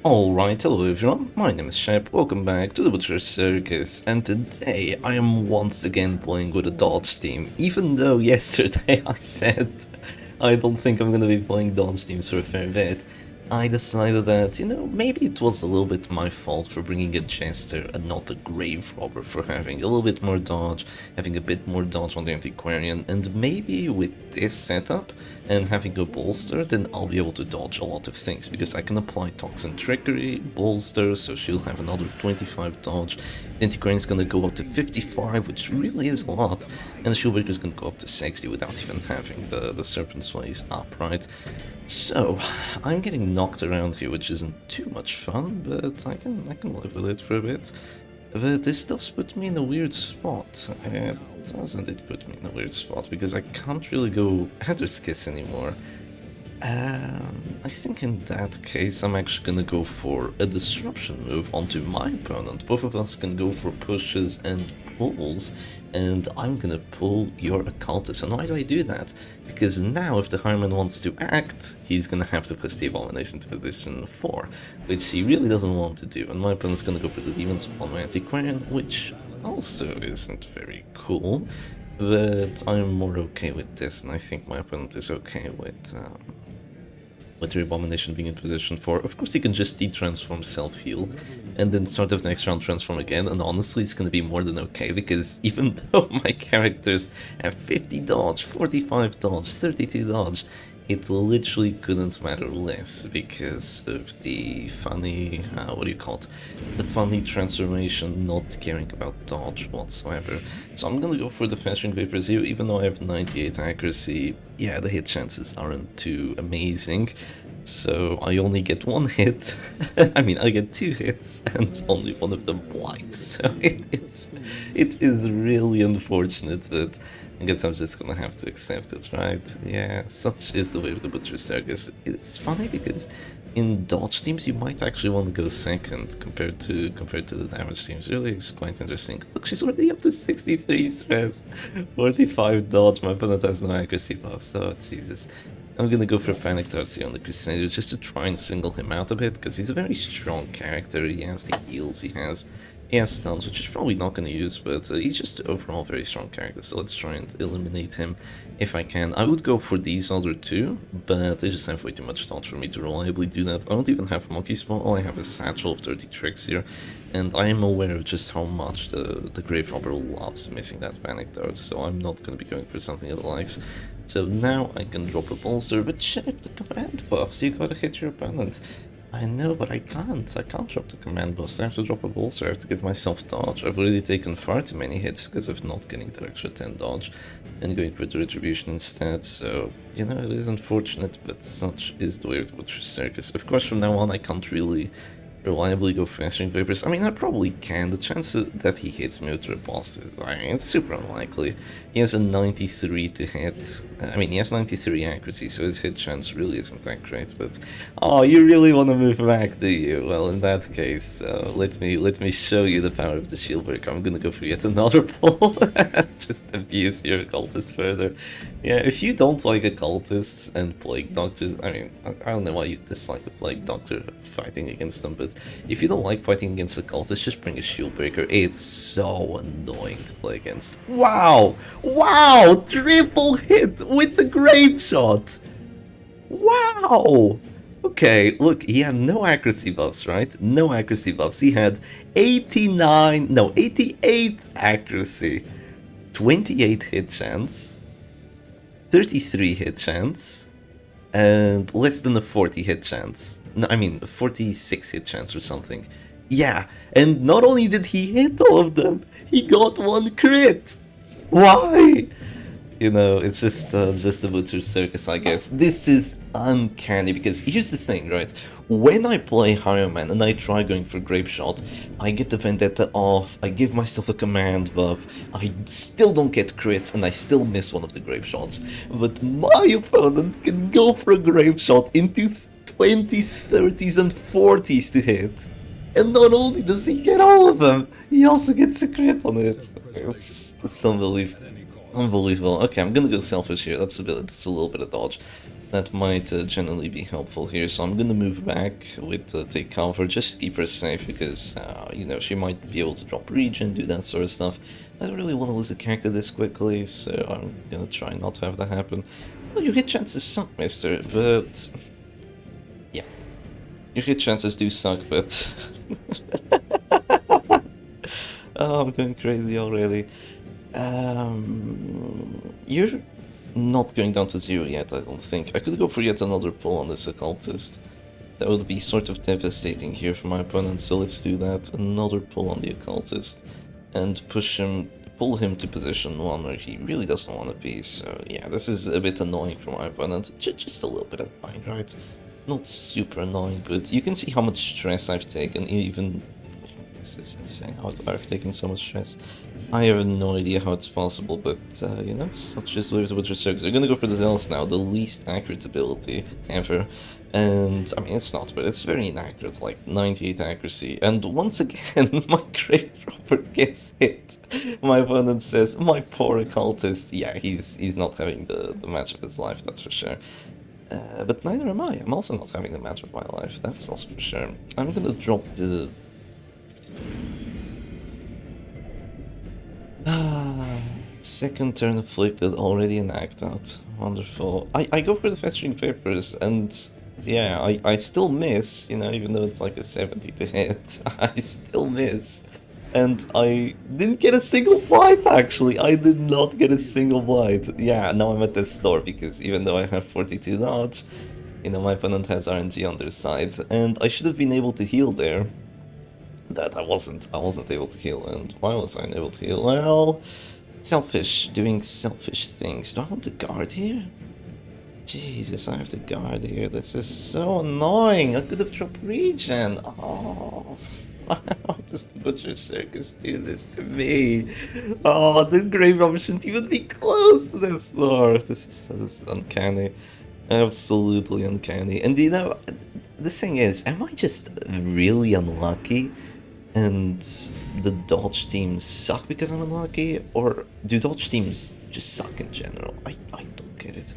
Alright, hello everyone, my name is Shep, welcome back to the Butcher Circus, and today I am once again playing with a dodge team, even though yesterday I said I don't think I'm gonna be playing dodge teams for a fair bit. I decided that, maybe it was a little bit my fault for bringing a Jester and not a Grave Robber, for having a little bit more dodge, having a bit more dodge on the Antiquarian, and maybe with this setup and having a bolster, then I'll be able to dodge a lot of things, because I can apply Toxin Trickery, bolster, so she'll have another 25 dodge, the Antiquarian is gonna go up to 55, which really is a lot, and the Shieldbreaker is gonna go up to 60 without even having the Serpent's Ways up, right? So, I'm getting knocked around here, which isn't too much fun, but I can live with it for a bit. But this does put me in a weird spot. Doesn't it put me in a weird spot? Because I can't really go Adder's Kiss anymore. I think in that case I'm actually gonna go for a disruption move onto my opponent. Both of us can go for pushes and pulls, and I'm gonna pull your occultist. And why do I do that? Because now if the Harman wants to act, he's gonna have to push the Abomination to position 4, which he really doesn't want to do. And my opponent's gonna go for the Demons on my Antiquarian, which also isn't very cool. But I'm more okay with this, and I think my opponent is okay with the Abomination being in position 4. Of course, he can just de-transform self-heal, and then start of next round transform again, and honestly, it's gonna be more than okay, because even though my characters have 50 dodge, 45 dodge, 32 dodge, it literally couldn't matter less because of the funny, what do you call it? The funny transformation not caring about dodge whatsoever. So I'm gonna go for the Festering Vapors here, even though I have 98 accuracy. Yeah, the hit chances aren't too amazing. So I only get one hit. I mean, I get 2 hits, and only one of them blights. So it is really unfortunate, but I guess I'm just gonna have to accept it, right? Yeah, such is the way of the Butcher Circus. It's funny because in dodge teams you might actually want to go second compared to the damage teams. Really, it's quite interesting. Look, she's already up to 63 stress, 45 dodge. My opponent has no accuracy buffs. Oh Jesus. I'm gonna go for Panic Darts here on the Crusader just to try and single him out a bit, because he's a very strong character. He has the heals, he has stuns, which he's probably not going to use, but he's just overall a very strong character, so let's try and eliminate him if I can. I would go for these other two, but they just have way too much dodge for me to reliably do that. I don't even have Monkey Spell, all I have is Satchel of Dirty Tricks here, and I am aware of just how much the Grave Robber loves missing that Panic Dart, so I'm not going to be going for something it likes. So now I can drop a bolster, but check the command buffs, you gotta hit your opponent. I know, but I can't. I can't drop the command buffs. I have to drop a bolster. I have to give myself dodge. I've already taken far too many hits because of not getting that extra 10 dodge and going for the retribution instead. So, it is unfortunate, but such is the way of the Butcher Circus. Of course, from now on, I can't really reliably go Festering Vapors. I mean, I probably can. The chance that he hits me with a boss is, it's super unlikely. He has a 93 to hit. I mean, he has 93 accuracy, so his hit chance really isn't that great. But oh, you really want to move back, do you? Well, in that case, let me show you the power of the Shieldbreaker. I'm gonna go for yet another pull. Just abuse your occultist further. Yeah, if you don't like occultists and plague doctors, I mean, I don't know why you dislike a plague doctor fighting against them, but if you don't like fighting against occultists, just bring a Shieldbreaker. It's so annoying to play against. Wow! Wow! Triple hit with the Great Shot! Wow! Okay, look, he had no accuracy buffs, right? No accuracy buffs. He had 88 accuracy, 28 hit chance, 33 hit chance, and less than a 40 hit chance. No, I mean 46 hit chance or something. Yeah, and not only did he hit all of them, he got 1 crit. Why? It's just the Butcher Circus, I guess. This is uncanny, because here's the thing, right? When I play Higher Man and I try going for Grape Shot, I get the Vendetta off, I give myself a command buff, I still don't get crits, and I still miss one of the Grape Shots. But my opponent can go for a Grape Shot into 20s, 30s, and 40s to hit. And not only does he get all of them, he also gets a crit on it. It's unbelievable. Unbelievable. Okay, I'm gonna go selfish here. That's a little bit of dodge. That might generally be helpful here, so I'm gonna move back with take cover, just to keep her safe, because, you know, she might be able to drop regen, do that sort of stuff. I don't really want to lose a character this quickly, so I'm gonna try not to have that happen. Well, your hit chances suck, mister, but... yeah. Your hit chances do suck, but... oh, I'm going crazy already. You're not going down to 0 yet, I don't think. I could go for yet another pull on this occultist. That would be sort of devastating here for my opponent, so let's do that. Another pull on the occultist. And pull him to position 1 where he really doesn't want to be. So yeah, this is a bit annoying for my opponent. Just a little bit annoying, right? Not super annoying, but you can see how much stress I've taken, even... it's insane how I've taken so much stress. I have no idea how it's possible, but, you know, such is lives with your Circus. They're gonna go for the Dells now, the least accurate ability ever. And, I mean, it's not, but it's very inaccurate, like 98 accuracy. And once again, my Grave Robber gets hit. My opponent says, my poor occultist. Yeah, he's not having the match of his life, that's for sure. But neither am I. I'm also not having the match of my life, that's also for sure. I'm gonna drop the... second turn afflicted, already an act out. Wonderful. I go for the festering vapors, and yeah, I still miss, you know, even though it's like a 70 to hit. I still miss. And I didn't get a single bite, actually. I did not get a single bite. Yeah, now I'm at this store, because even though I have 42 dodge, you know, my opponent has RNG on their side, and I should have been able to heal there. That I wasn't able to heal, and why was I unable to heal? Well, selfish, doing selfish things. Do I want to guard here? Jesus, I have to guard here. This is so annoying. I could have dropped regen. Oh, how does the Butcher Circus do this to me? Oh, the Grave Robber shouldn't even be close to this door. This is uncanny. Absolutely uncanny. And you know, the thing is, am I just really unlucky? And the dodge teams suck because I'm unlucky, or do dodge teams just suck in general? I don't get it.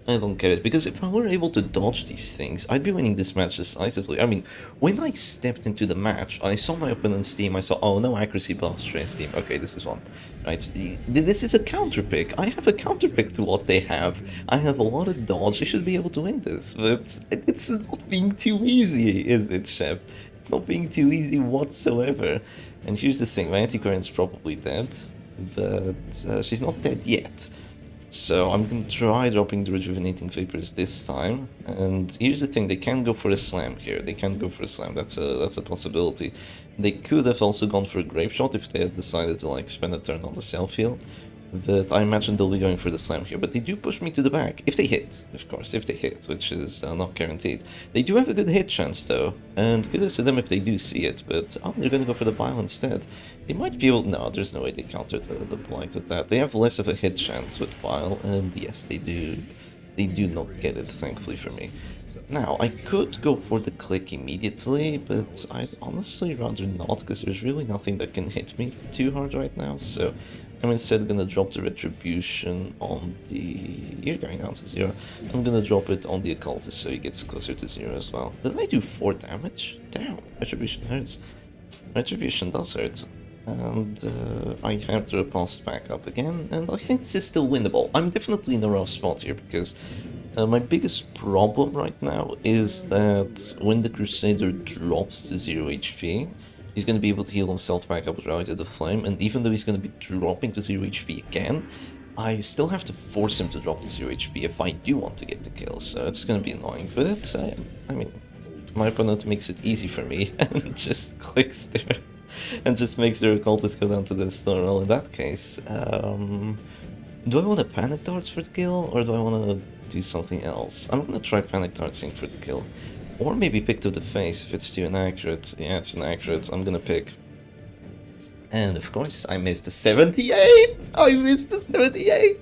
I don't get it, because if I were able to dodge these things, I'd be winning this match decisively. I mean, when I stepped into the match, I saw my opponent's team, I saw, oh, no accuracy buff, stress team, okay, this is one. Right, this is a counter pick. I have a counter pick to what they have. I have a lot of dodge, I should be able to win this, but it's not being too easy, is it, Shep? It's not being too easy whatsoever. And here's the thing, my anti-current's probably dead, but she's not dead yet. So I'm gonna try dropping the Rejuvenating Vapors this time. And here's the thing, they can go for a slam here. They can go for a slam, that's a possibility. They could have also gone for a Grape Shot if they had decided to like spend a turn on the self-heal. But I imagine they'll be going for the slam here, but they do push me to the back. If they hit, of course, if they hit, which is not guaranteed. They do have a good hit chance though, and kudos to them if they do see it, but they're gonna go for the bile instead. They might be able... no, there's no way they countered the blight with that. They have less of a hit chance with bile, and yes, they do not get it, thankfully for me. Now, I could go for the click immediately, but I'd honestly rather not, because there's really nothing that can hit me too hard right now, so I'm instead gonna drop the Retribution on the... you're going down to 0. I'm gonna drop it on the Occultist so he gets closer to 0 as well. Did I do 4 damage? Damn, Retribution hurts. Retribution does hurt. And I have to repulse back up again, and I think this is still winnable. I'm definitely in a rough spot here, because my biggest problem right now is that when the Crusader drops to 0 HP, he's going to be able to heal himself back up with Rally to the Flame, and even though he's going to be dropping to 0 HP again, I still have to force him to drop to 0 HP if I do want to get the kill, so it's going to be annoying, but I mean, my opponent makes it easy for me, and just clicks there, and just makes the Occultist go down to the store. Well, in that case, do I want to Panic Darts for the kill, or do I want to do something else? I'm going to try Panic Dartsing for the kill. Or maybe pick to the face if it's too inaccurate. Yeah, it's inaccurate. I'm gonna pick. And of course, I missed the 78! I missed the 78!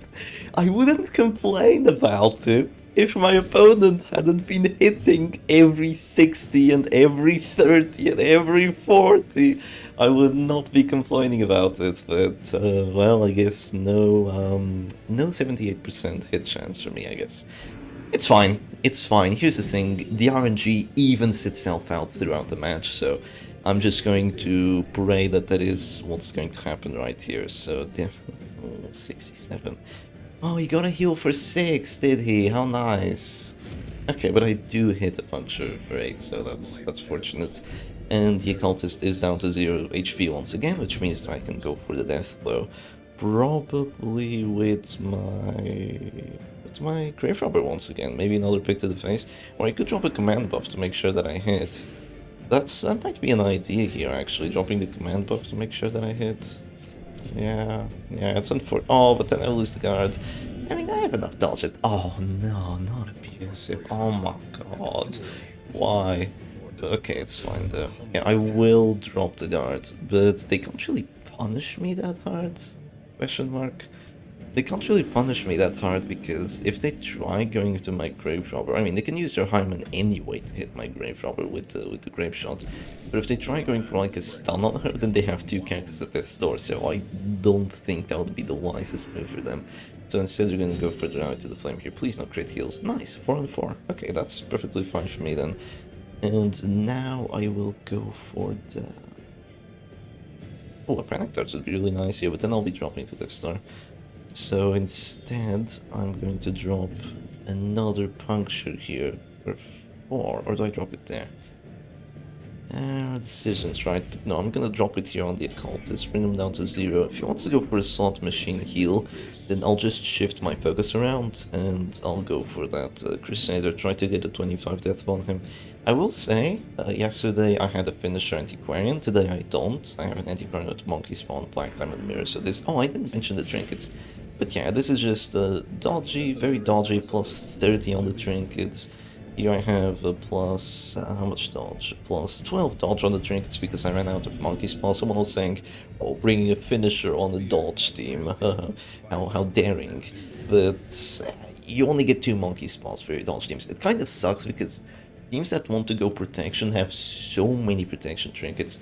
I wouldn't complain about it if my opponent hadn't been hitting every 60 and every 30 and every 40. I would not be complaining about it, but, well, I guess no 78% hit chance for me, I guess. It's fine. It's fine. Here's the thing. The RNG evens itself out throughout the match, so I'm just going to pray that that is what's going to happen right here. So, 67. Oh, he got a heal for 6, did he? How nice. Okay, but I do hit a puncture for 8, so that's fortunate. And the occultist is down to 0 HP once again, which means that I can go for the death blow. Probably with my grave robber once again. Maybe another pick to the face, or I could drop a command buff to make sure that I hit. That might be an idea here, actually, dropping the command buff to make sure that I hit. Yeah, it's unfortunate. Oh, but then I lose the guard. I mean, I have enough dodge. Oh no, not abusive. Oh my god, why? Okay, it's fine though. Yeah, I will drop the guard, but they can't really punish me that hard? Question mark. They can't really punish me that hard because if they try going to my grave robber, I mean, they can use their Hyman anyway to hit my grave robber with the grave shot. But if they try going for like a stun on her, then they have 2 characters at their store, so I don't think that would be the wisest move for them. So instead they're gonna go for the route to the flame here. Please no crit heals. Nice, 4 and 4. Okay, that's perfectly fine for me then. And now I will go for the... Oh, a panic touch would be really nice here, but then I'll be dropping to this store. So instead, I'm going to drop another puncture here for 4, or do I drop it there? Decisions, right? But no, I'm gonna drop it here on the occultist, bring him down to 0. If he wants to go for a slot machine heal, then I'll just shift my focus around and I'll go for that Crusader, try to get a 25 death on him. I will say, yesterday I had a finisher antiquarian, today I don't. I have an antiquarian with monkey spawn, black diamond mirror, so this... Oh, I didn't mention the trinkets. But yeah, this is just dodgy, very dodgy, plus 30 on the trinkets. Here I have a plus, how much dodge? Plus 12 dodge on the trinkets because I ran out of monkey spawn. Someone was saying, oh, bringing a finisher on the dodge team, how daring. But you only get 2 monkey spawns for your dodge teams. It kind of sucks because teams that want to go protection have so many protection trinkets.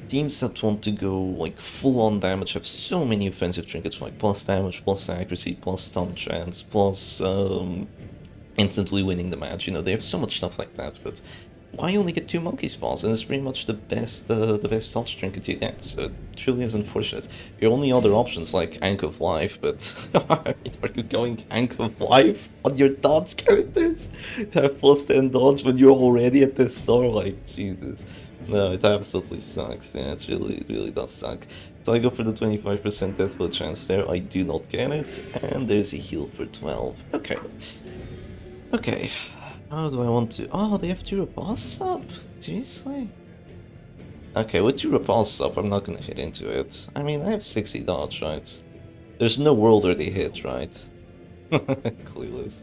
Teams that want to go like full-on damage have so many offensive trinkets like plus damage, plus accuracy, plus stun chance, plus instantly winning the match. You know, they have so much stuff like that, but why only get 2 monkey spawns? And it's pretty much the best dodge trinket you get, so it really is unfortunate. Your only other options like Ank of Life, but are you going Ank of Life on your dodge characters to have plus 10 dodge when you're already at this store? Like, Jesus. No, it absolutely sucks. Yeah, it really does suck. So I go for the 25% death blow chance there. I do not get it, and there's a heal for 12. Okay. Okay. How do I want to... Oh, they have 2 repulse up? Seriously? Okay, with 2 repulse up, I'm not gonna hit into it. I mean, I have 60 dodge, right? There's no world where they hit, right? Clueless.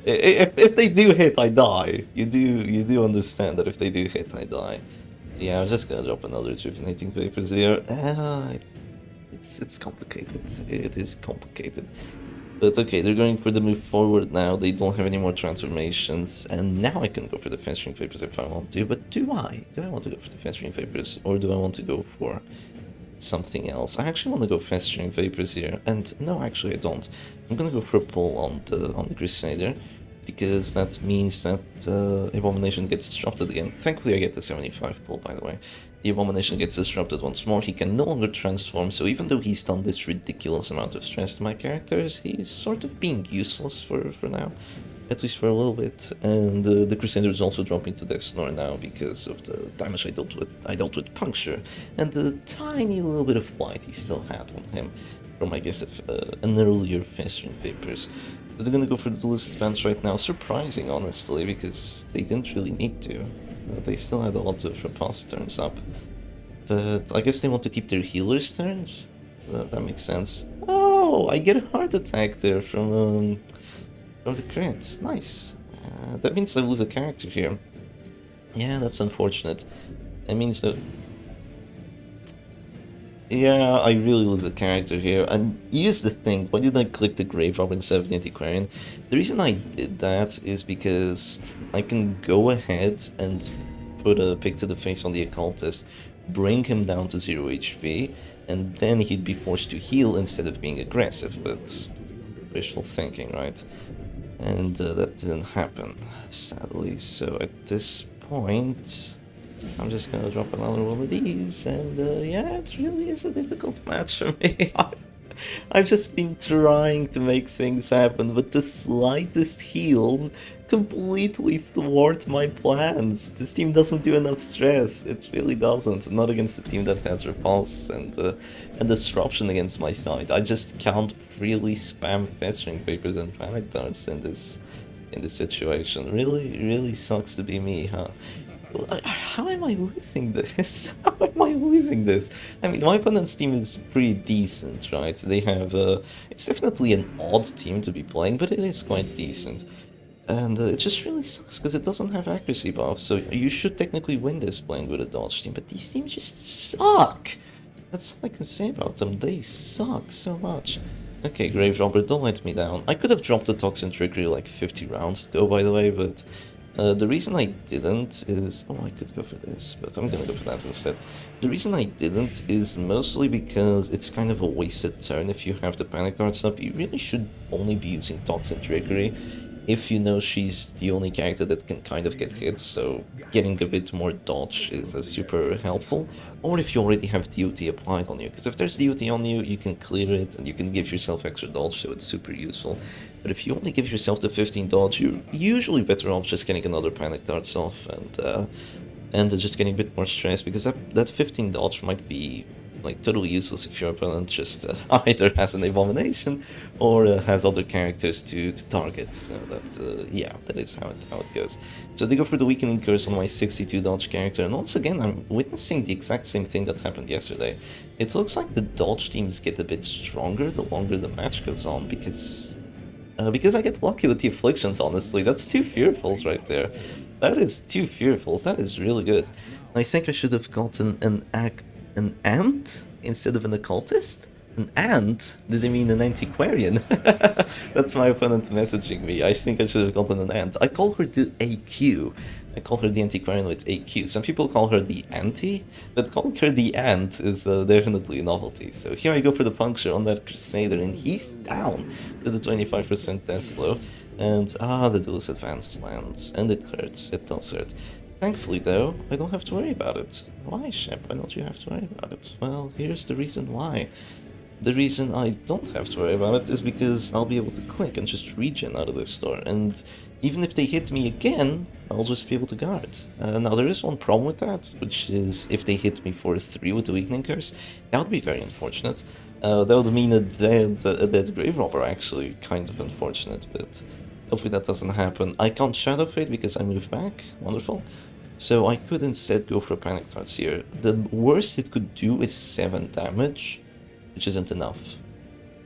If they do hit, I die. You do understand that if they do hit, I die. Yeah, I'm just gonna drop another rejuvenating vapors here. It's complicated. It is complicated. But okay, they're going for the move forward now. They don't have any more transformations, and now I can go for the festering vapors if I want to. But do I? Do I want to go for the festering vapors, or do I want to go for something else? I actually want to go festering vapors here, and no, actually I don't. I'm gonna go for a pull on the Crusader, because that means that Abomination gets disrupted again. Thankfully I get the 75 pull, by the way. The Abomination gets disrupted once more. He can no longer transform, so even though he's done this ridiculous amount of stress to my characters, he's sort of being useless for now. At least for a little bit. And the Crusader is also dropping to Death Snore now because of the damage I dealt with Puncture, and the tiny little bit of blight he still had on him from, I guess, an earlier Festering Vapors. So they're gonna go for the duelist advance right now. Surprising, honestly, because they didn't really need to. They still had a lot of repulse turns up. But I guess they want to keep their healers' turns? That makes sense. Oh, I get a heart attack there from the crit. Nice. That means I lose a character here. Yeah, that's unfortunate. That means that... Yeah, I really lose a character here. And here's the thing, why did I click the Grave Robber instead of the Antiquarian? The reason I did that is because I can go ahead and put a pick to the face on the Occultist, bring him down to 0 HP, and then he'd be forced to heal instead of being aggressive, but wishful thinking, right? and that didn't happen, sadly. So at this point, I'm just gonna drop another one of these, and yeah, it really is a difficult match for me. I've just been trying to make things happen, but the slightest heals completely thwart my plans. This team doesn't do enough stress. It really doesn't. Not against a team that has repulse and disruption against my side. I just can't freely spam fetching papers and panic darts in this situation. Really sucks to be me, huh? How am I losing this? How am I losing this? I mean, my opponent's team is pretty decent, right? They have, it's definitely an odd team to be playing, but it is quite decent. And it just really sucks because it doesn't have accuracy buffs, so you should technically win this playing with a dodge team, but these teams just suck! That's all I can say about them, they suck so much. Okay, Grave Robber, don't let me down. I could have dropped the Toxin Trickery like 50 rounds ago, by the way, but the reason I didn't is... Oh, I could go for this, but I'm gonna go for that instead. The reason I didn't is mostly because it's kind of a wasted turn if you have the Panic Darts up. You really should only be using Toxin Trickery if you know she's the only character that can kind of get hit, so getting a bit more dodge is super helpful. Or if you already have DOT applied on you, because if there's DOT on you, you can clear it and you can give yourself extra dodge, so it's super useful. But if you only give yourself the 15 dodge, you're usually better off just getting another Panic Darts off and just getting a bit more stress, because that 15 dodge might be like totally useless if your opponent just either has an Abomination or has other characters to target. So that yeah, that is how it goes. So they go for the Weakening Curse on my 62 dodge character, and once again I'm witnessing the exact same thing that happened yesterday. It looks like the dodge teams get a bit stronger the longer the match goes on, because I get lucky with the Afflictions, honestly. That's 2 Fearfuls right there. That is 2 Fearfuls, that is really good. I think I should have gotten an ant instead of an occultist? An ant? Did they mean an antiquarian? That's my opponent messaging me. I think I should have gotten an ant. I call her the AQ. I call her the antiquarian with AQ. Some people call her the anti, but calling her the ant is definitely a novelty. So here I go for the puncture on that Crusader, and he's down with a 25% death blow. And the duelist advance lands, and it hurts. It does hurt. Thankfully, though, I don't have to worry about it. Why, Shep? Why don't you have to worry about it? Well, here's the reason why. The reason I don't have to worry about it is because I'll be able to click and just regen out of this store, and even if they hit me again, I'll just be able to guard. Now, there is one problem with that, which is if they hit me for 3 with the Weakening Curse, that would be very unfortunate. That would mean a dead Grave Robber, actually. Kind of unfortunate, but hopefully that doesn't happen. I can't Shadow Fade because I moved back. Wonderful. So I could instead go for Panic Darts here. The worst it could do is 7 damage, which isn't enough.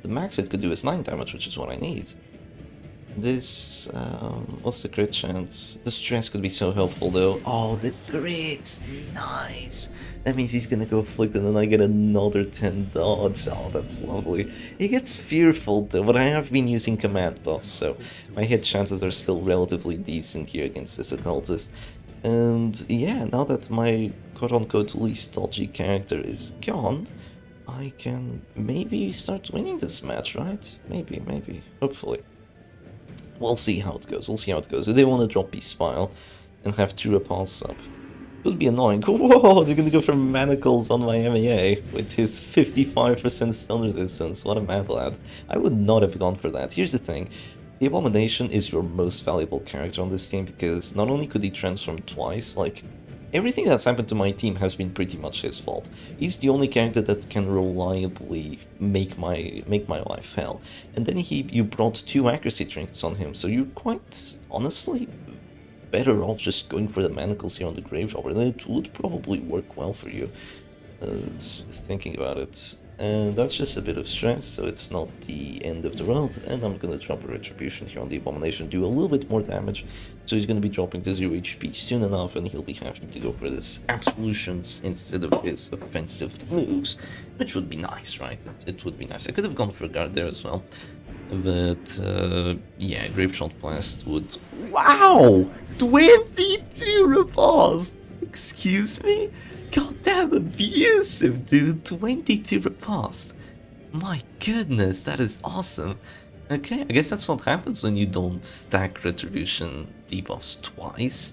The max it could do is 9 damage, which is what I need. This, what's the crit chance? The stress could be so helpful though. Oh, the crit! Nice! That means he's gonna go Afflict and then I get another 10 dodge. Oh, that's lovely. He gets Fearful though, but I have been using command buffs, so my hit chances are still relatively decent here against this Occultist. And yeah, now that my quote-unquote least dodgy character is gone, I can maybe start winning this match, right? Maybe, hopefully. We'll see how it goes, If they want to drop Spile and have 2 repulse up, it would be annoying. Whoa, they're gonna go for Manacles on my MAA with his 55% stun resistance. What a mad lad. I would not have gone for that. Here's the thing. The Abomination is your most valuable character on this team because not only could he transform twice, like, everything that's happened to my team has been pretty much his fault. He's the only character that can reliably make my life hell. And then you brought 2 accuracy trinkets on him, so you're quite, honestly, better off just going for the Manacles here on the Grave Robber, and it would probably work well for you, thinking about it. And that's just a bit of stress, so it's not the end of the world, and I'm gonna drop a Retribution here on the Abomination, do a little bit more damage, so he's gonna be dropping to 0 HP soon enough, and he'll be having to go for this Absolutions instead of his offensive moves, which would be nice, right? It would be nice. I could have gone for Guard there as well, but yeah, Grave Shot Blast would... Wow! 22 repulsed! Excuse me? Goddamn abusive, dude. 22 repulsed. My goodness, that is awesome. Okay, I guess that's what happens when you don't stack Retribution debuffs twice,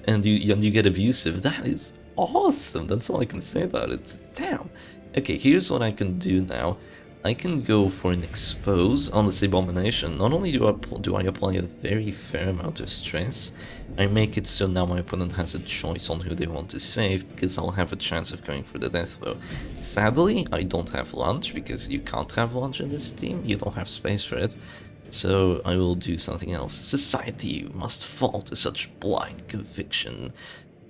and you get abusive. That is awesome. That's all I can say about it. Damn. Okay, here's what I can do now. I can go for an expose on this abomination. Not only do I apply a very fair amount of stress, I make it so now my opponent has a choice on who they want to save, because I'll have a chance of going for the death blow. Sadly, I don't have lunge, because you can't have lunge in this team, you don't have space for it. So I will do something else. Society must fall to such blind conviction.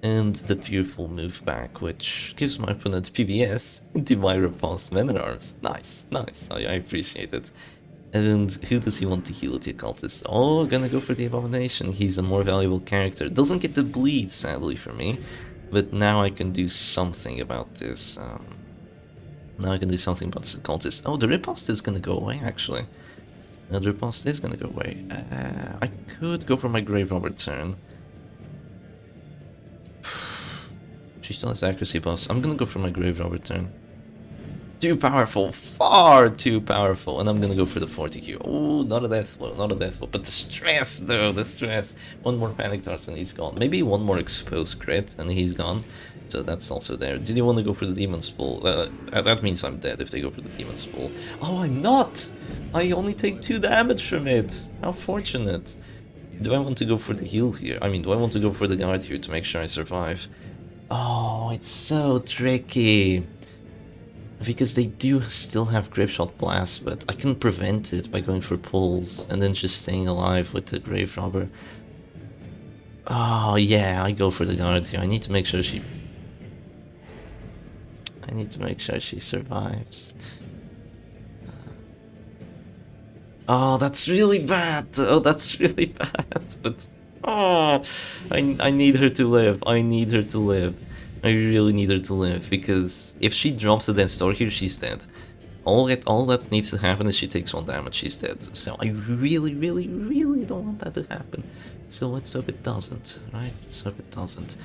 And the beautiful move back, which gives my opponent PBS into my repulsed men at arms. Nice, nice, I appreciate it. And who does he want to heal, the occultist? Oh, gonna go for the abomination. He's a more valuable character. Doesn't get the bleed, sadly for me, but now I can do something about this. Now I can do something about the occultist. Oh, the riposte is gonna go away, actually. The riposte is gonna go away. I could go for my grave robber turn. She still has accuracy buffs. I'm gonna go for my grave robber turn. Too powerful, far too powerful, and I'm gonna go for the 40Q. Oh, not a death blow, not a death blow, but the stress though, the stress. One more panic dart and he's gone. Maybe one more exposed crit and he's gone. So that's also there. Did you want to go for the demon's pool? That means I'm dead if they go for the demon's pool. Oh, I'm not! I only take 2 damage from it. How fortunate. Do I want to go for the heal here? I mean, do I want to go for the guard here to make sure I survive? Oh, it's so tricky. Because they do still have Grapeshot Blast, but I can prevent it by going for pulls and then just staying alive with the Grave Robber. Oh, yeah, I go for the guard here. I need to make sure she survives. Oh, that's really bad. Oh, that's really bad. But oh, I need her to live. I need her to live. I really need her to live, because if she drops the dead store here, she's dead. All that needs to happen is she takes 1 damage, she's dead. So I really, really, really don't want that to happen. So let's hope it doesn't, right? Let's hope it doesn't.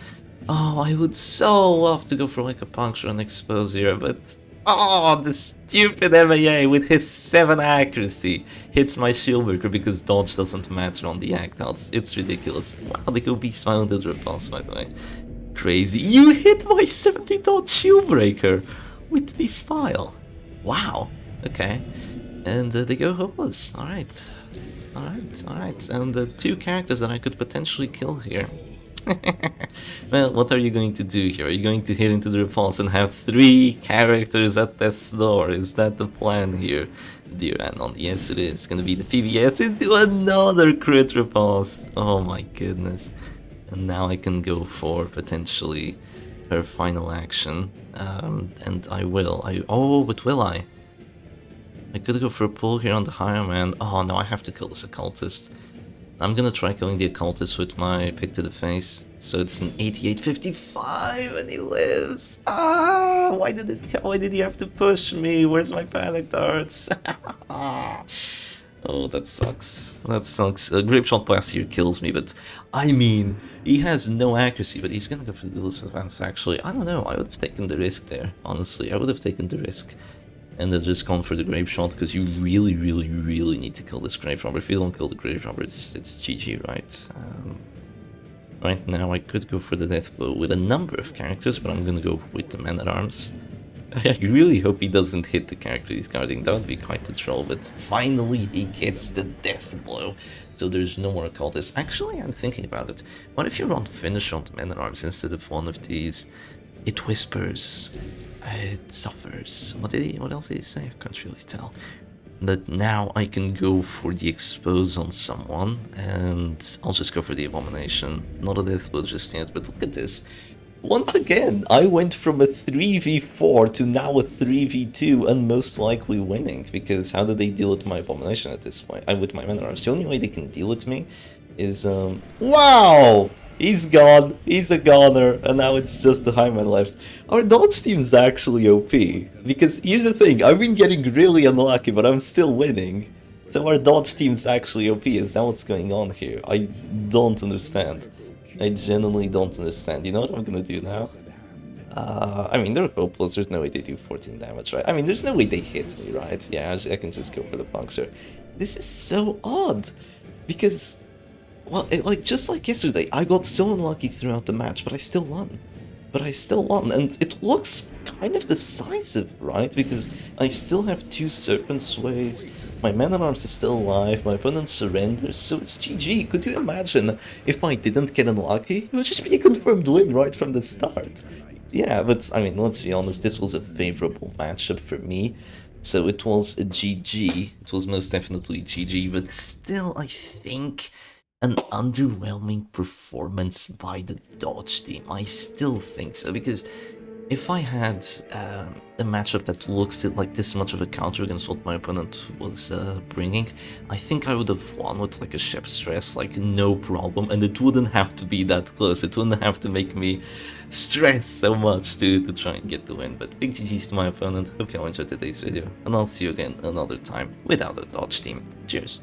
Oh, I would so love to go for like a puncture and expose here, but oh, the stupid MAA with his 7 accuracy hits my shieldbreaker because dodge doesn't matter on the act outs. It's ridiculous. Wow, they go Beast Founded Repulse, by the way. Crazy. You hit my 70 dot shieldbreaker with the spile. Wow. Okay. And they go hopeless. Alright. Alright, alright. And 2 characters that I could potentially kill here. Well, what are you going to do here? Are you going to hit into the repulse and have 3 characters at death's door? Is that the plan here, dear Anon? Yes, it is. It's gonna be the PBS into another crit repulse. Oh my goodness. And now I can go for potentially her final action. And I will. Oh, but will I? I could go for a pull here on the higher man. Oh no, I have to kill this occultist. I'm gonna try killing the occultist with my pick to the face. So it's an 88-55 and he lives. Ah, why did he have to push me? Where's my panic darts? Oh, that sucks. That sucks. Grapeshot Blast here kills me, but I mean, he has no accuracy, but he's gonna go for the duelist advance actually. I don't know, I would have taken the risk there, honestly. I would have taken the risk. And then just gone for the Grave Shot, because you really, really, really need to kill this Grave Robber. If you don't kill the Grave Robber, it's GG, right? Right now I could go for the Death Blow with a number of characters, but I'm gonna go with the Man-at-Arms. I really hope he doesn't hit the character he's guarding. That would be quite a troll, but finally he gets the Death Blow. So there's no more occultists. Actually, I'm thinking about it. What if you run Finish on the Man-at-Arms instead of one of these? It whispers. It suffers. What else did he say? I can't really tell. But now I can go for the expose on someone, and I'll just go for the abomination. Not a death blow just yet, but look at this. Once again, I went from a 3v4 to now a 3v2 and most likely winning, because how do they deal with my abomination at this point? With my Man-at-Arms. The only way they can deal with me is, wow! He's gone, he's a goner, and now it's just the Highman left. Our dodge team's actually OP, because here's the thing, I've been getting really unlucky, but I'm still winning. So our dodge team's actually OP, is that what's going on here? I don't understand. I genuinely don't understand. You know what I'm gonna do now? I mean, they're hopeless, there's no way they do 14 damage, right? I mean, there's no way they hit me, right? Yeah, I can just go for the puncture. This is so odd, because, well, like, just like yesterday, I got so unlucky throughout the match, but I still won. And it looks kind of decisive, right? Because I still have 2 Serpent Sways, my Man-at-Arms is still alive, my opponent surrenders, so it's GG. Could you imagine if I didn't get unlucky? It would just be a confirmed win right from the start. Yeah, but, I mean, let's be honest, this was a favorable matchup for me. So it was a GG, it was most definitely GG, but still, I think an underwhelming performance by the Dodge team. I still think so, because if I had a matchup that looks like this much of a counter against what my opponent was bringing, I think I would have won with like a Shep Stress, like no problem, and it wouldn't have to be that close. It wouldn't have to make me stress so much to try and get the win. But big GG's to my opponent. Hope you all enjoyed today's video, and I'll see you again another time without a Dodge team. Cheers.